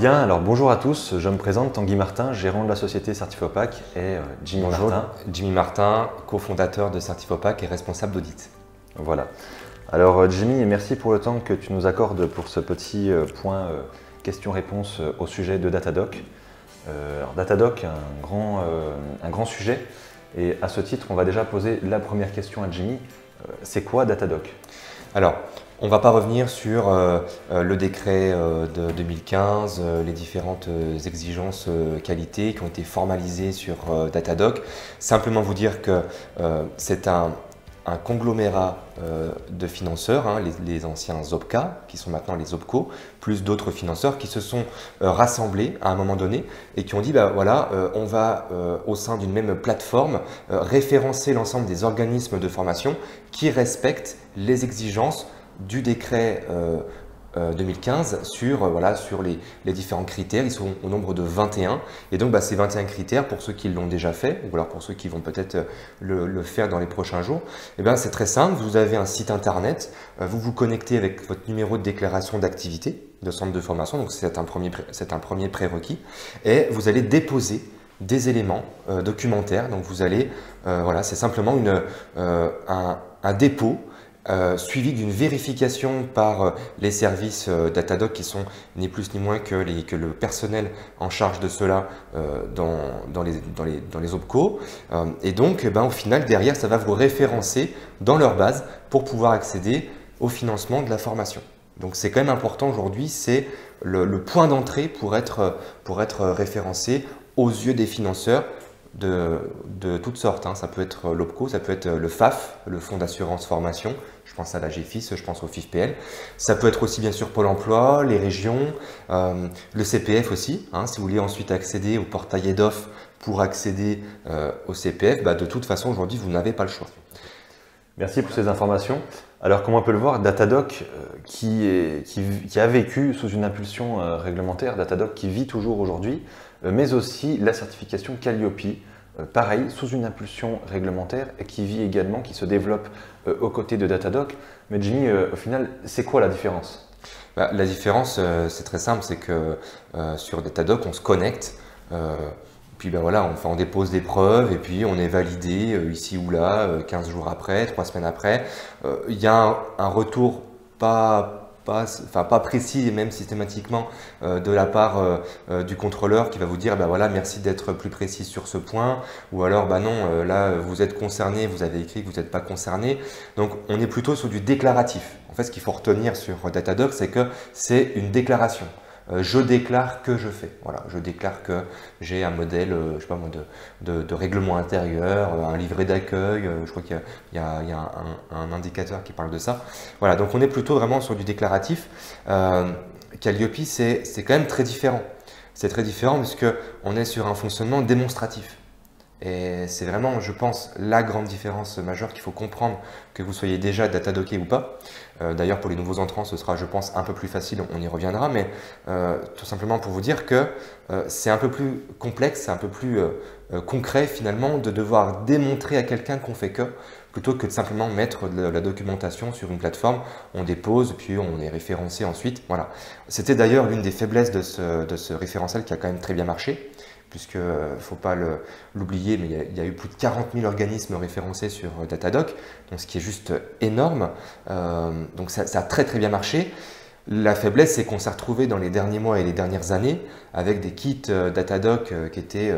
Bien, alors bonjour à tous, je me présente Tanguy Martin, gérant de la société Certifopac et Jimmy Bonjour, Martin. Jimmy Martin, cofondateur de Certifopac et responsable d'audit. Voilà. Alors Jimmy, merci pour le temps que tu nous accordes pour ce petit point questions-réponses au sujet de Datadoc. Alors Datadoc, un grand sujet, et à ce titre, on va déjà poser la première question à Jimmy. C'est quoi Datadoc? Alors, on ne va pas revenir sur le décret de 2015, les différentes exigences qualité qui ont été formalisées sur Datadoc. Simplement vous dire que c'est un conglomérat de financeurs, hein, les anciens OPCA, qui sont maintenant les OPCO, plus d'autres financeurs qui se sont rassemblés à un moment donné et qui ont dit, voilà, on va au sein d'une même plateforme référencer l'ensemble des organismes de formation qui respectent les exigences du décret 2015 sur les différents critères. Ils sont au nombre de 21. Et donc, ces 21 critères, pour ceux qui l'ont déjà fait, ou alors pour ceux qui vont peut-être le faire dans les prochains jours, c'est très simple. Vous avez un site internet, vous vous connectez avec votre numéro de déclaration d'activité de centre de formation, donc c'est un premier prérequis, et vous allez déposer des éléments documentaires. Donc, vous allez, c'est simplement un dépôt suivi d'une vérification par les services Datadoc qui sont ni plus ni moins que le personnel en charge de cela dans les OPCO. Et donc, au final, derrière, ça va vous référencer dans leur base pour pouvoir accéder au financement de la formation. Donc, c'est quand même important aujourd'hui, c'est le point d'entrée pour être référencé aux yeux des financeurs de toutes sortes, hein. Ça peut être l'OPCO, ça peut être le FAF, le Fonds d'assurance formation, je pense à la GFIS, je pense au FIFPL. Ça peut être aussi bien sûr Pôle emploi, les régions, le CPF aussi, hein. Si vous voulez ensuite accéder au portail EDOF pour accéder au CPF, de toute façon aujourd'hui vous n'avez pas le choix. Merci pour ces informations. Alors, comme on peut le voir, Datadoc qui a vécu sous une impulsion réglementaire, Datadoc qui vit toujours aujourd'hui, mais aussi la certification Calliope, pareil, sous une impulsion réglementaire et qui vit également, qui se développe aux côtés de Datadoc. Mais Jimmy, au final, c'est quoi la différence? La différence, c'est très simple, c'est que sur Datadoc, on se connecte. Puis on dépose des preuves et puis on est validé ici ou là, 15 jours après, 3 semaines après. Il y a un retour pas précis et même systématiquement de la part du contrôleur qui va vous dire merci d'être plus précis sur ce point, ou alors non, là vous êtes concerné, vous avez écrit que vous n'êtes pas concerné. Donc on est plutôt sur du déclaratif. En fait, ce qu'il faut retenir sur Datadoc, c'est que c'est une déclaration. Je déclare que je fais. Voilà, je déclare que j'ai un modèle, de règlement intérieur, un livret d'accueil. Je crois qu'il y a un indicateur qui parle de ça. Voilà, donc on est plutôt vraiment sur du déclaratif. Calliope, c'est quand même très différent. C'est très différent parce qu'on est sur un fonctionnement démonstratif. Et c'est vraiment, je pense, la grande différence majeure qu'il faut comprendre, que vous soyez déjà datadocké ou pas. D'ailleurs, pour les nouveaux entrants, ce sera, je pense, un peu plus facile, on y reviendra, mais tout simplement pour vous dire que c'est un peu plus complexe, c'est un peu plus concret finalement de devoir démontrer à quelqu'un qu'on fait que, plutôt que de simplement mettre de la documentation sur une plateforme, on dépose, puis on est référencé ensuite. Voilà. C'était d'ailleurs l'une des faiblesses de ce référentiel qui a quand même très bien marché, puisque ne faut pas l'oublier, mais il y a eu plus de 40 000 organismes référencés sur Datadoc, donc ce qui est juste énorme. Donc ça a très très bien marché. La faiblesse, c'est qu'on s'est retrouvé dans les derniers mois et les dernières années avec des kits Datadoc qui étaient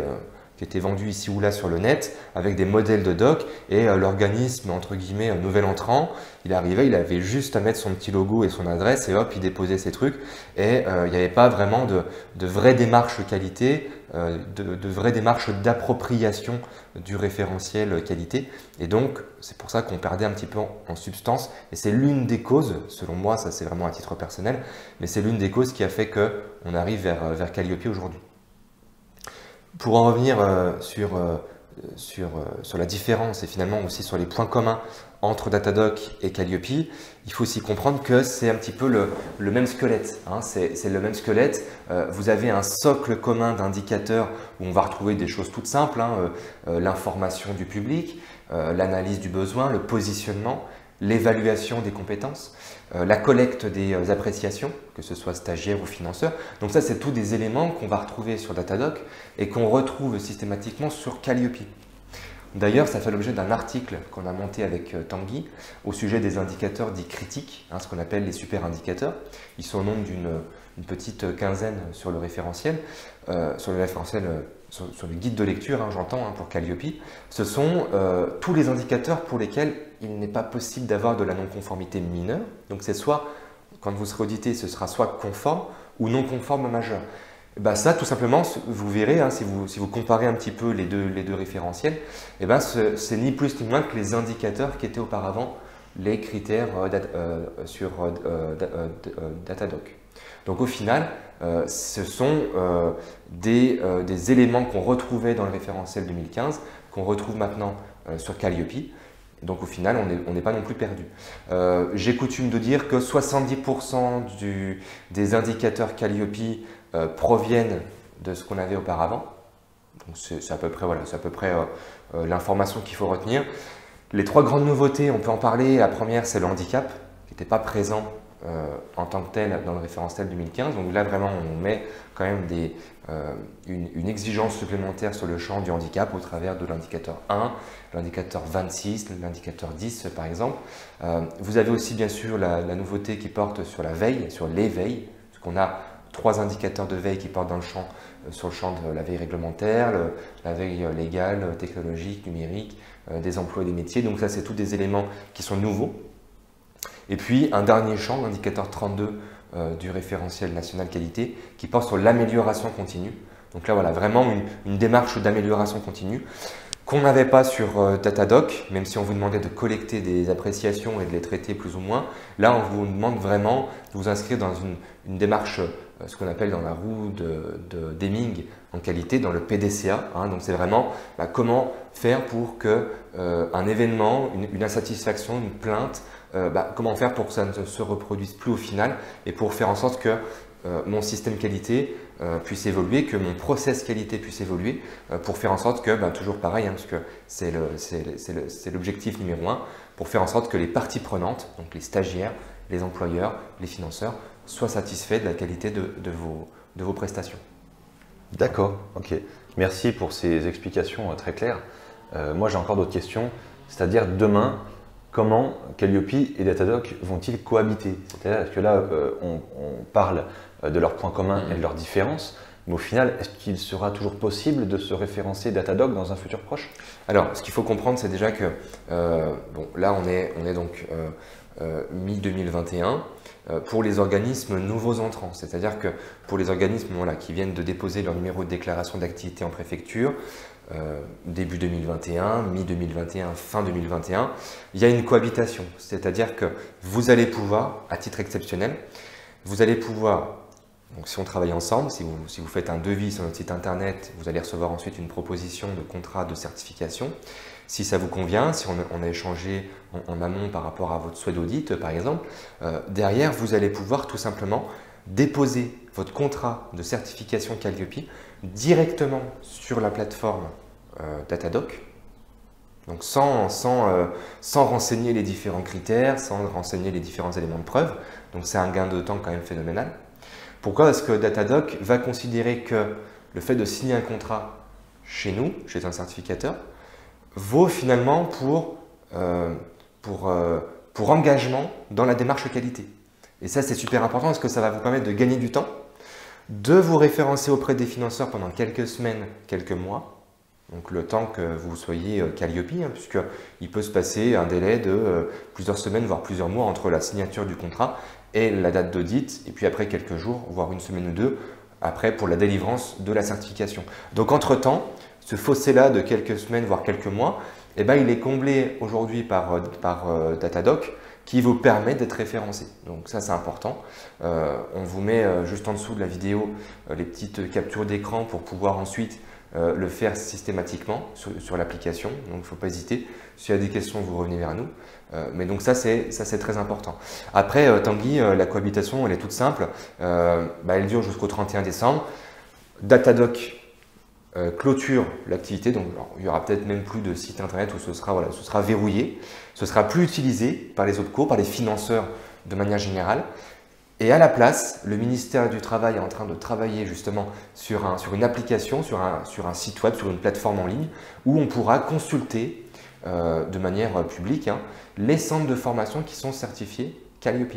vendus ici ou là sur le net, avec des modèles de doc, et l'organisme, entre guillemets, un nouvel entrant, il arrivait, il avait juste à mettre son petit logo et son adresse, et hop, il déposait ses trucs, et il n'y avait pas vraiment de vraie démarche qualité, de vraie démarche d'appropriation du référentiel qualité, et donc c'est pour ça qu'on perdait un petit peu en substance, et c'est l'une des causes, selon moi, ça c'est vraiment à titre personnel, mais c'est l'une des causes qui a fait qu'on arrive vers Calliope aujourd'hui. Pour en revenir sur la différence et finalement aussi sur les points communs entre Datadoc et Calliope, il faut aussi comprendre que c'est un petit peu le même squelette, hein. C'est le même squelette. Vous avez un socle commun d'indicateurs où on va retrouver des choses toutes simples, hein, l'information du public, l'analyse du besoin, le positionnement. l'évaluation des compétences, la collecte des appréciations, que ce soit stagiaire ou financeur. Donc ça, c'est tous des éléments qu'on va retrouver sur Datadoc et qu'on retrouve systématiquement sur Calliope. D'ailleurs, ça fait l'objet d'un article qu'on a monté avec Tanguy au sujet des indicateurs dits critiques, ce qu'on appelle les super indicateurs. Ils sont au nombre d'une petite quinzaine sur le référentiel, sur le guide de lecture, j'entends, pour Calliope. Ce sont tous les indicateurs pour lesquels il n'est pas possible d'avoir de la non-conformité mineure. Donc c'est soit, quand vous serez audité, ce sera soit conforme ou non conforme majeur. Ça, tout simplement, vous verrez, si vous comparez un petit peu les deux référentiels, c'est ni plus ni moins que les indicateurs qui étaient auparavant les critères sur Datadoc. Donc au final, ce sont des éléments qu'on retrouvait dans le référentiel 2015, qu'on retrouve maintenant sur Calliope. Donc au final, on n'est pas non plus perdu. J'ai coutume de dire que 70% des indicateurs Calliope proviennent de ce qu'on avait auparavant. Donc c'est à peu près, l'information qu'il faut retenir. Les trois grandes nouveautés, on peut en parler. La première, c'est le handicap, qui n'était pas présent en tant que tel dans le référentiel 2015. Donc là, vraiment, on met quand même une exigence supplémentaire sur le champ du handicap au travers de l'indicateur 1, l'indicateur 26, l'indicateur 10 par exemple. Vous avez aussi bien sûr la nouveauté qui porte sur la veille, sur l'éveil, parce qu'on a 3 indicateurs de veille qui portent sur le champ de la veille réglementaire, la veille légale, technologique, numérique, des emplois et des métiers. Donc ça, c'est tous des éléments qui sont nouveaux. Et puis un dernier champ, l'indicateur 32 du référentiel national qualité, qui porte sur l'amélioration continue. Donc là, voilà, vraiment une démarche d'amélioration continue qu'on n'avait pas sur Datadoc, même si on vous demandait de collecter des appréciations et de les traiter plus ou moins. Là, on vous demande vraiment de vous inscrire dans une démarche, ce qu'on appelle dans la roue de Deming en qualité, dans le PDCA. Donc c'est vraiment comment faire pour que un événement, une insatisfaction, une plainte, comment faire pour que ça ne se reproduise plus au final et pour faire en sorte que mon système qualité puisse évoluer, que mon process qualité puisse évoluer pour faire en sorte que, toujours pareil, parce que c'est l'objectif numéro 1, pour faire en sorte que les parties prenantes, donc les stagiaires, les employeurs, les financeurs, soient satisfaits de la qualité de vos prestations. D'accord, ok. Merci pour ces explications très claires. Moi, j'ai encore d'autres questions, c'est-à-dire demain, comment Calliope et Datadoc vont-ils cohabiter? C'est-à-dire que là, on parle de leurs points communs et de leurs différences, mais au final, est-ce qu'il sera toujours possible de se référencer Datadoc dans un futur proche? Alors, ce qu'il faut comprendre, c'est déjà que là, on est donc mi-2021 pour les organismes nouveaux entrants, c'est-à-dire que pour les organismes qui viennent de déposer leur numéro de déclaration d'activité en préfecture, début 2021, mi-2021, fin 2021, il y a une cohabitation, c'est-à-dire que vous allez pouvoir, à titre exceptionnel, vous allez pouvoir, donc si on travaille ensemble, si vous faites un devis sur notre site internet, vous allez recevoir ensuite une proposition de contrat de certification. Si ça vous convient, si on a échangé en amont par rapport à votre souhait d'audit par exemple, derrière vous allez pouvoir tout simplement déposer votre contrat de certification Calliope directement sur la plateforme Datadoc, donc sans renseigner les différents critères, sans renseigner les différents éléments de preuve. Donc c'est un gain de temps quand même phénoménal. Pourquoi est-ce que Datadoc va considérer que le fait de signer un contrat chez nous, chez un certificateur, vaut finalement pour engagement dans la démarche qualité? Et ça, c'est super important parce que ça va vous permettre de gagner du temps, de vous référencer auprès des financeurs pendant quelques semaines, quelques mois, donc le temps que vous soyez Calliope, puisqu'il peut se passer un délai de plusieurs semaines, voire plusieurs mois entre la signature du contrat et la date d'audit, et puis après quelques jours, voire une semaine ou deux, après pour la délivrance de la certification. Donc entre-temps, ce fossé-là de quelques semaines, voire quelques mois, il est comblé aujourd'hui par Datadoc, qui vous permet d'être référencé. Donc ça, c'est important. On vous met juste en dessous de la vidéo les petites captures d'écran pour pouvoir ensuite le faire systématiquement sur l'application. Donc il ne faut pas hésiter. S'il y a des questions, vous revenez vers nous. Mais donc ça, c'est très important. Après, Tanguy, la cohabitation, elle est toute simple. Elle dure jusqu'au 31 décembre. Datadoc clôture l'activité. Donc alors, il y aura peut-être même plus de site internet où ce sera verrouillé, ce sera plus utilisé par les OPCO, par les financeurs de manière générale. Et à la place, le ministère du Travail est en train de travailler justement sur une application, sur un site web, sur une plateforme en ligne où on pourra consulter de manière publique les centres de formation qui sont certifiés Calliope.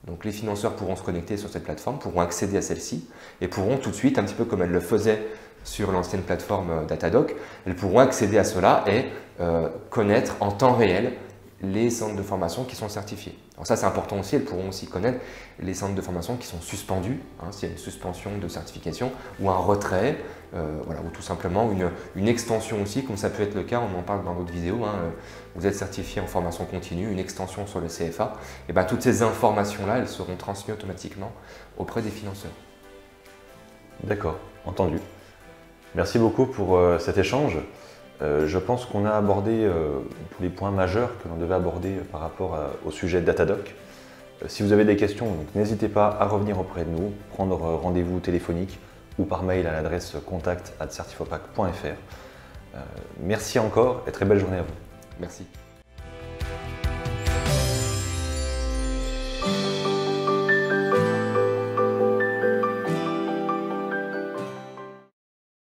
Donc les financeurs pourront se connecter sur cette plateforme, pourront accéder à celle-ci et pourront tout de suite, un petit peu comme elles le faisaient sur l'ancienne plateforme Datadoc, elles pourront accéder à cela et connaître en temps réel les centres de formation qui sont certifiés. Alors ça c'est important aussi, elles pourront aussi connaître les centres de formation qui sont suspendus, s'il y a une suspension de certification ou un retrait, ou tout simplement une extension aussi, comme ça peut être le cas, on en parle dans d'autres vidéos, vous êtes certifié en formation continue, une extension sur le CFA, et bien toutes ces informations-là, elles seront transmises automatiquement auprès des financeurs. D'accord, entendu. Merci beaucoup pour cet échange. Je pense qu'on a abordé tous les points majeurs que l'on devait aborder par rapport au sujet Datadoc. Si vous avez des questions, n'hésitez pas à revenir auprès de nous, prendre rendez-vous téléphonique ou par mail à l'adresse contact@certifopac.fr. Merci encore et très belle journée à vous. Merci.